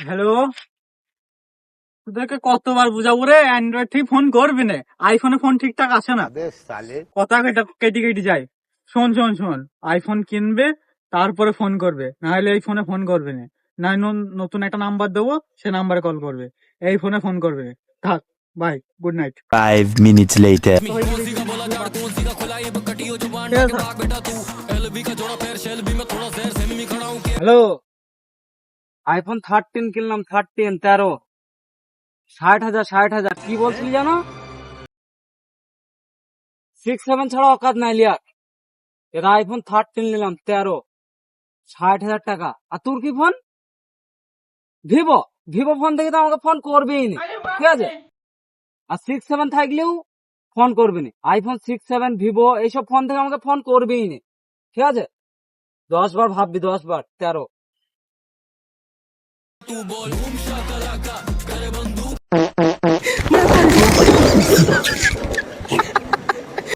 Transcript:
Hello, তোদেরকে কতবার বুঝাবো রে, অ্যান্ড্রয়েড থেকে ফোন করবি না। আইফোনে ফোন ঠিকঠাক আসে না, কথা কেটে কেটে যায়। শোন শোন শোন, আইফোন কিনবে তারপরে ফোন করবে, নাহলে এই ফোনে ফোন করবে না। না, নতুন একটা নাম্বার দেবো, সে নাম্বারে কল করবে, এই ফোনে ফোন করবে না। থাক, bye, good night. 5 minutes later. Hello, iPhone 13 কিনলাম, 13 60,000 কি বলছিলি জানো? 6-7 ছাড়া অকাত নাই লিয়ার। এটা আইফোন 13 নিলাম, 60,000 টাকা। আর তোর কি ফোন? ভিভো। ভিভো ফোন থেকে তো আমাকে ফোন করবেই না, ঠিক আছে? আর 6-7 থাকলেও ফোন করবি না। আইফোন 6-7 ভিভো এইসব ফোন থেকে আমাকে ফোন করবেই না, ঠিক আছে? 10 বার ভাববি, 10 বার। 13